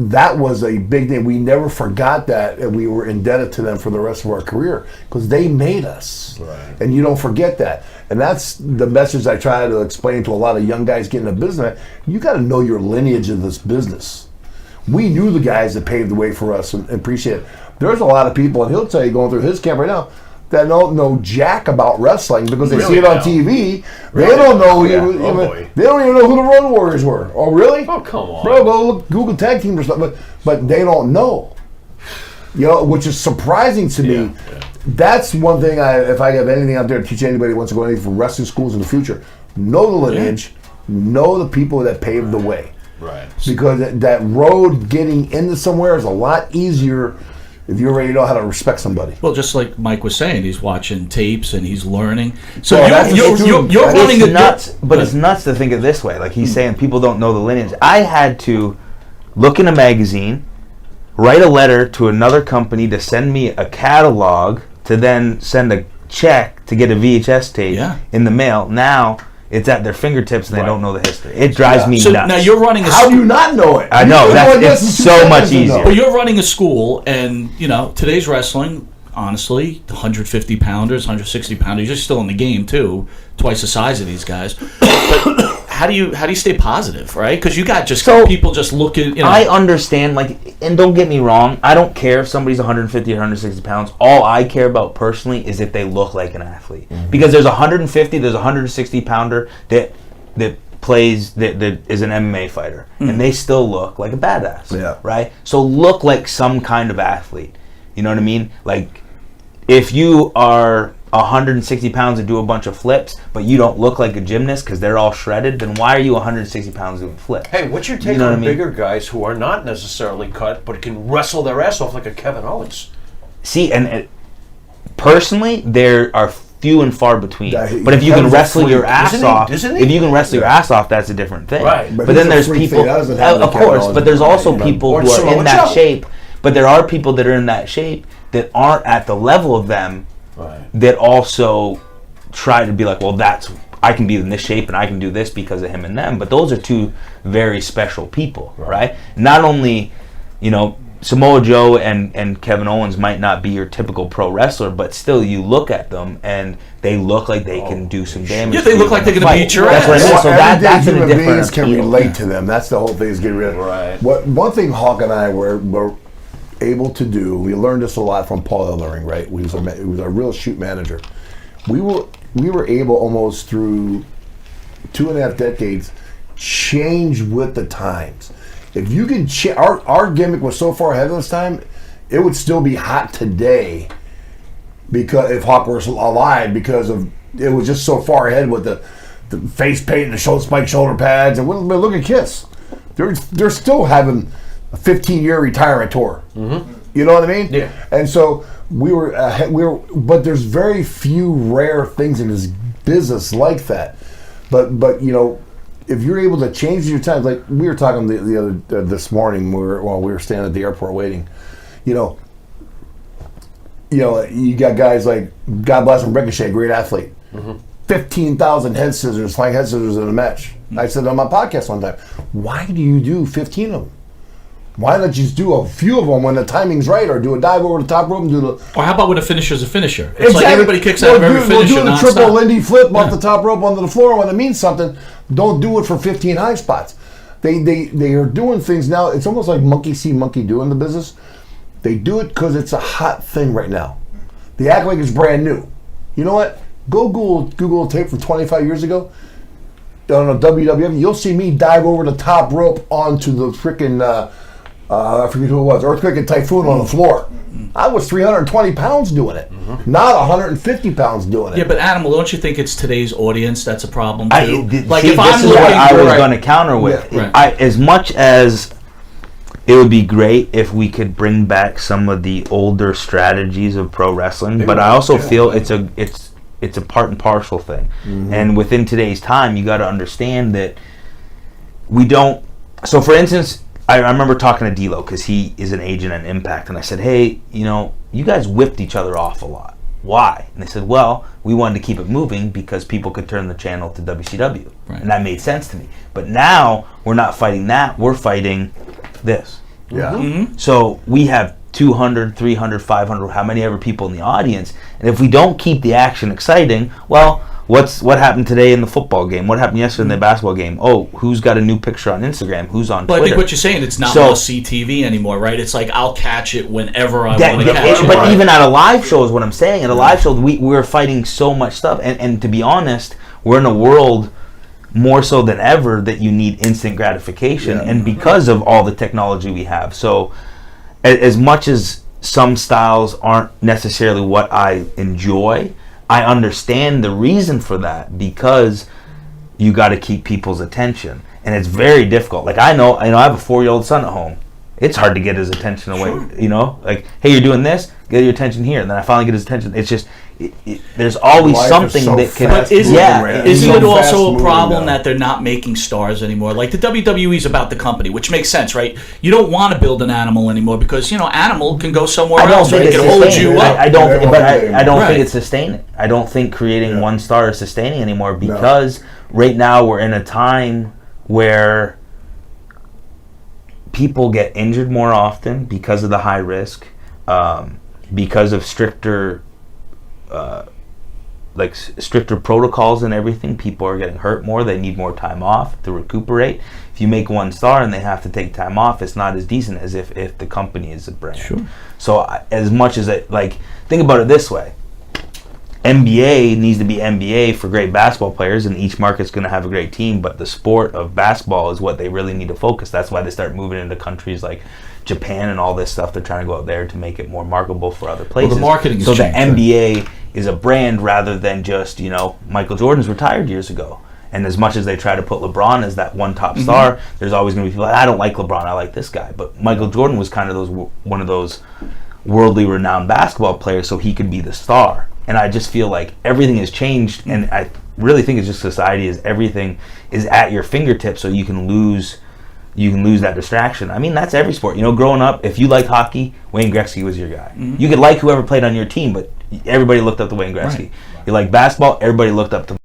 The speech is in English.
that was a big thing. We never forgot that, and we were indebted to them for the rest of our career because they made us. Right. And you don't forget that. And that's the message I try to explain to a lot of young guys getting into business. You got to know your lineage of this business. We knew the guys that paved the way for us and appreciate it. There's a lot of people, and he'll tell you going through his camp right now, that don't know jack about wrestling because they see it on TV. They don't know. They don't even know who the Road Warriors were. Oh, really? Oh, come on, bro. Go look, Google tag team or something. But they don't know. You know, which is surprising to me. Yeah. That's one thing. If I have anything out there to teach anybody who wants to go anything from wrestling schools in the future, know the lineage, know the people that paved the way. Right. Because that road getting into somewhere is a lot easier if you already know how to respect somebody. Well, just like Mike was saying, he's watching tapes and he's learning. So you're running nuts. But it's nuts to think of this way. Like he's saying, people don't know the lineage. I had to look in a magazine, write a letter to another company to send me a catalog, to then send a check to get a VHS tape in the mail. Now it's at their fingertips and they don't know the history. It drives me nuts. Now you're running How do you not know it? I know. It's so much easier. But you're running a school, and today's wrestling, honestly, 150 pounders, 160 pounders, you're still in the game too, twice the size of these guys. But how do you stay positive, right? Because you got people just looking. I understand, and don't get me wrong, I don't care if somebody's 150 or 160 pounds. All I care about personally is if they look like an athlete. Mm-hmm. Because there's 150, there's 160 pounder that plays that is an MMA fighter, and they still look like a badass, right? So look like some kind of athlete. You know what I mean? Like if you are 160 pounds and do a bunch of flips, but you don't look like a gymnast because they're all shredded, then why are you 160 pounds doing flips? Hey, what's your take on bigger guys who are not necessarily cut, but can wrestle their ass off like a Kevin Owens? See, and personally, there are few and far between. But if you can wrestle your ass off, that's a different thing. Right. But then there's people, of course, but there's also people who are in that shape. But there are people that are in that shape that aren't at the level of them. Right. That also try to be like, well, I can be in this shape and I can do this because of him and them. But those are two very special people, right? Not only, Samoa Joe and Kevin Owens might not be your typical pro wrestler, but still you look at them and they look like they can do some damage. Yeah, they look like they're going to beat your ass. That's what I mean. So that's in a different beings can relate to them. That's the whole thing, is getting rid of it. Right. One thing Hawk and I were able to do, we learned this a lot from Paul Ellering, right? He was a real shoot manager. We were able, almost through 2.5 decades, change with the times. If you can our gimmick was so far ahead of this time, it would still be hot today, because if Hawk were alive, because of it was just so far ahead with the face paint and the spike shoulder pads, and look at Kiss. They're still having a 15-year retirement tour. Mm-hmm. You know what I mean? Yeah. And so we were, but there's very few rare things in this business like that. But if you're able to change your time, like we were talking the other this morning, while we were standing at the airport waiting, you got guys like, God bless him, Ricochet, great athlete. Mm-hmm. 15,000 flying head scissors in a match. Mm-hmm. I said on my podcast one time, why do you do 15 of them? Why not just do a few of them when the timing's right, or do a dive over the top rope and do the... Or how about when a finisher's a finisher? It's like everybody kicks out of every finisher do the triple Lindy flip off the top rope onto the floor when it means something. Don't do it for 15 high spots. They are doing things now. It's almost like monkey see, monkey do in the business. They do it because it's a hot thing right now. They act like it's brand new. You know what? Go Google a tape from 25 years ago. On a WWF, you'll see me dive over the top rope onto the freaking... I forget who it was, Earthquake and Typhoon on the floor. I was 320 pounds doing it, not 150 pounds doing it. Yeah, but Animal, don't you think it's today's audience that's a problem too? This is what I was going to counter with. Yeah. As much as it would be great if we could bring back some of the older strategies of pro wrestling, but I also feel it's a part and parcel thing. Mm-hmm. And within today's time, you got to understand that we don't. So, for instance, I remember talking to D'Lo, because he is an agent at Impact, and I said, hey, you guys whipped each other off a lot. Why? And they said, well, we wanted to keep it moving because people could turn the channel to WCW. Right. And that made sense to me. But now, we're not fighting that, we're fighting this. Yeah. Mm-hmm. So we have 200, 300, 500, how many ever people in the audience. And if we don't keep the action exciting, well, what happened today in the football game? What happened yesterday in the basketball game? Oh, who's got a new picture on Instagram? Who's on Twitter? I think what you're saying, it's not must-see TV anymore, right? It's like I'll catch it whenever I want to catch it. But even at a live show is what I'm saying. At a live show, we're fighting so much stuff. And to be honest, we're in a world more so than ever that you need instant gratification. Yeah. And because of all the technology we have. So as much as some styles aren't necessarily what I enjoy, I understand the reason for that, because you got to keep people's attention, and it's very difficult. Like I know I have a 4-year-old son at home. It's hard to get his attention away. Sure. Like, hey, you're doing this, get your attention here, and then I finally get his attention. It's just there's always something that can. But isn't it also a problem that they're not making stars anymore? Like the WWE is about the company, which makes sense, right? You don't want to build an animal anymore because animal can go somewhere else. Right? It can hold you up. I don't think it's sustaining. I don't think creating one star is sustaining anymore, because right now we're in a time where people get injured more often because of the high risk, because of stricter protocols and everything. People are getting hurt more. They need more time off to recuperate. If you make one star and they have to take time off, it's not as decent as if the company is a brand. Sure. So as much as think about it this way. NBA needs to be NBA for great basketball players, and each market's going to have a great team, but the sport of basketball is what they really need to focus. That's why they start moving into countries like Japan and all this stuff. They're trying to go out there to make it more marketable for other places. Well, the marketing is so changed, the NBA is a brand rather than just, Michael Jordan's retired years ago. And as much as they try to put LeBron as that one top star, there's always going to be people, I don't like LeBron, I like this guy. But Michael Jordan was kind of one of those worldly renowned basketball players, so he could be the star. And I just feel like everything has changed, and I really think it's just society is everything is at your fingertips, so you can lose that distraction. I mean, that's every sport. Growing up, if you liked hockey, Wayne Gretzky was your guy. You could like whoever played on your team, but everybody looked up to Wayne Gretzky. Right. You like basketball, everybody looked up to